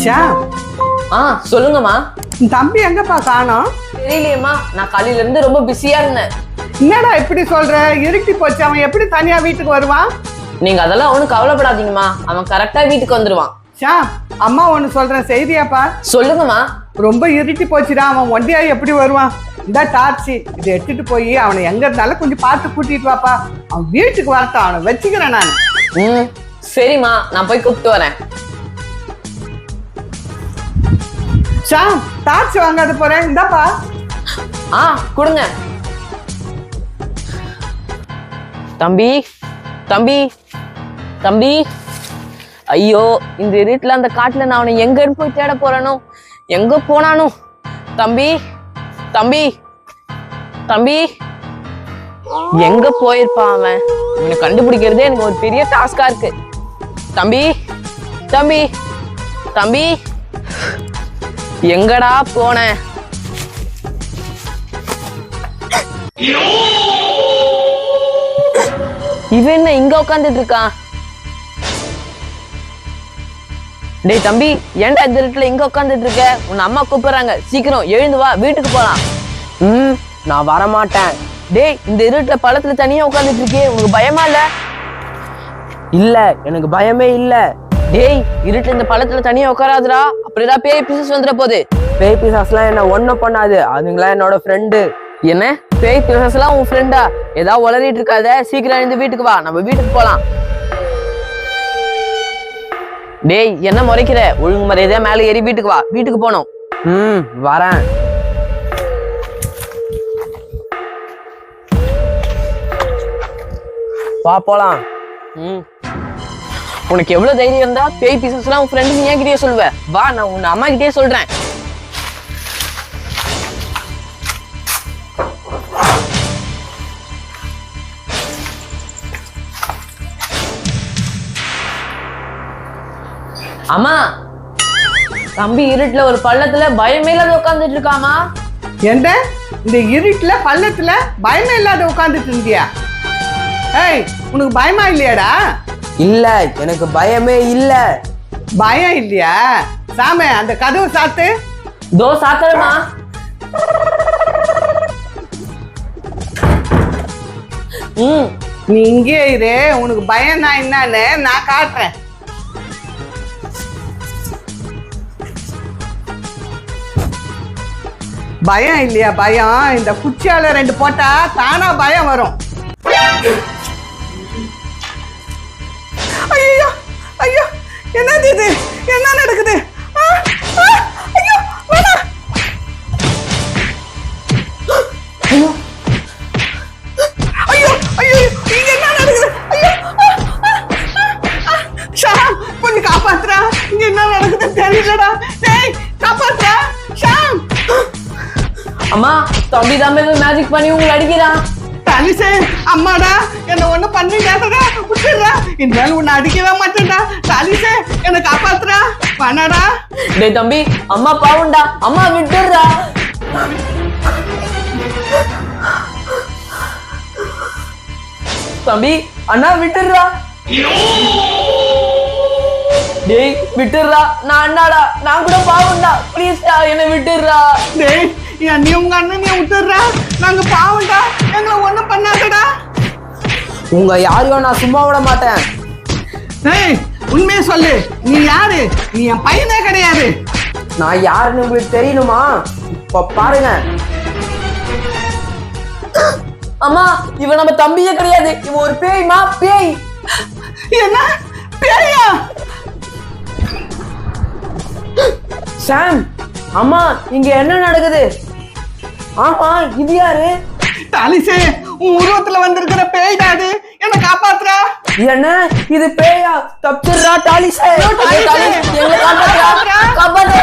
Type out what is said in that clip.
ஷாம், சொல்லுங்கம்மா. தம்பி எங்கப்பா காணோம்? தெரியலையேம்மா, நான் காலையில இருந்து ரொம்ப பிஸியா இருந்தேன். என்னடா இப்படி சொல்ற? இருட்டி போச்சு, அவன் எப்படி தனியா வீட்டுக்கு வருவான்? நீங்க அதெல்லாம் ஒண்ணும் கவலைப்படாதீங்கம்மா, அவன் கரெக்டா வீட்டுக்கு வந்துருவான். ஷாம், அம்மா ஒண்ணு சொல்றேன், செய்தியாப்பா? சொல்லுங்கம்மா. ரொம்ப இருட்டி போச்சுடா, அவன் ஒண்டியா எப்படி வருவான்? இந்த டார்ச்சி இதை எடுத்துட்டு போய் அவனை எங்க இருந்தாலும் கொஞ்சம் பார்த்து கூட்டிட்டு வாப்பா. அவன் வீட்டுக்கு வரட்டும், அவனை வச்சுக்கிறேன் நான். சரிம்மா, நான் போய் கூப்பிட்டு வரேன். ஷாம், டார்ச் வாங்காத போறேன், இந்தாப்பா. கொடுங்க. தம்பி தம்பி தம்பி, ஐயோ, இந்த இருட்டுல அந்த காட்டுல நான் அவனை எங்க போய் தேட போறேனோ, எங்க போனானோ? தம்பி தம்பி தம்பி, எங்க போயிருப்பான் அவன்? இவனை கண்டுபிடிக்கிறதே எனக்கு ஒரு பெரிய டாஸ்கா இருக்கு. தம்பி தம்பி தம்பி, எங்கடா போன? இவன் என்ன இங்க உட்காந்துட்டு இருக்கான்? டேய் தம்பி, ஏன்டா இந்த இருட்டுல இங்க உட்காந்துட்டு இருக்க? உன் அம்மா கூப்பிடுறாங்க, சீக்கிரம் எழுந்து வா, வீட்டுக்கு போலாம். நான் வரமாட்டேன். டேய், இந்த இருட்டுல பழத்துல தனியா உட்காந்துட்டு இருக்கே, உனக்கு பயமா இல்ல? இல்ல, எனக்கு பயமே இல்ல. டேய், இருட்டுல இந்த பழத்துல தனியா உட்காராதுடா, அப்படிதான் பேய் பிசாசு வந்துட போகுது. பேய் பிசாசுலாம் என்ன ஒண்ணும் பண்ணாது, அதுங்களாம் என்னோட ஃப்ரெண்டு. என்ன பேய் பிசாசுலாம் உன் ஃப்ரெண்டா? ஏதாவது உளறிட்டு இருக்காத, சீக்கிரம் எழுந்து வீட்டுக்கு வா, நம்ம வீட்டுக்கு போலாம். டேய், என்ன முறைக்கிற? ஒழுங்கு மரியாதையா மேல ஏறி வீட்டுக்கு வா, வீட்டுக்கு போனோம். வரேன். வா போலாம். உனக்கு எவ்வளவு தைரியம் இருந்தா பேய் பிசாசுலாம் உன் ஃப்ரெண்டு நீ என்கிட்டயே சொல்லுவ? வா, நான் உன் அம்மா கிட்டே சொல்றேன். அம்மா, தம்பி இருட்டுல ஒரு பள்ளத்துல பயமே இல்லாத உட்காந்துட்டு இருக்காமா. என்ன, இந்த இருட்டுல பள்ளத்துல பயமே இல்லாத உட்காந்துட்டு இருந்தியா? ஏய், உனக்கு பயமா இல்லையாடா? இல்ல, எனக்கு பயமே இல்ல. பயம் இல்லையா? சாம, அந்த கதவு சாத்து. தோ சாத்துறமா. நீ இங்கே இரு, உனக்கு பயம் நான் என்னன்னு நான் காட்டுறேன். பயம் இல்லையா? பயம் இந்த குச்சியால 2 போட்டா தானா பயம் வரும். ஐயோ ஐயோ, என்னது இது? என்ன நடக்குது? ஐயோ, வேணாம். ஐயோ ஐயோ ஐயோ, இங்க என்ன நடக்குது? ஐயோ, ஷாம், கொஞ்சம் காப்பாத்துறா, இங்க என்ன நடக்குது தெரியலடா. டேய், காப்பாத்துறா ஷாம். அம்மா, தம்பி மேஜிக் பண்ணி உங்களை அடிக்கிறான். தாலிசே, அம்மாடா, என்ன ஒண்ணு பண்ணிடாதடா, விட்டுடுறா. இனிமேல் உன்னை அடிக்கவே மாட்டேன்டா. தாலிசே, என்ன காப்பாத்துறா, பண்ணடா. டேய் தம்பி, அம்மா பாவுண்டா, அம்மா விட்டுடுறா. தம்பி, அண்ணா விட்டுடுறா. டேய் விட்டுடுறா, நான் அண்ணாடா, நான் கூட பாவுண்டா, ப்ளீஸ்டா என்ன விட்டுடுறா. டேய், நீ உங்க அண்ணனைய விட்டுடுறா, நாங்க பாவம்டா, எங்களை ஒண்ணும் பண்ணாதடா. உங்க யாரையும் நான் சும்மா விட மாட்டேன். டேய், உண்மையை சொல்லு, நீ யாரு? நீ என் பையனே கிடையாது. நான் யாருன்னு உங்களுக்கு தெரியணுமா? இப்ப பாருங்க. அம்மா, இவன் நம்ம தம்பியே கிடையாது, இவன் ஒரு பேய்மா, பேய். என்ன பேயா? சாம், அம்மா, இங்க என்ன நடக்குது? ஆமா, இது யாரு? தாலிசே, உன் உருவத்துல வந்திருக்கிற பேய் டாடு, என்ன காப்பாத்துறா. என்ன இது பேயா? தப்பிடுறா டாலிசே, எங்களை காப்பாத்துறா, காப்பாத்து.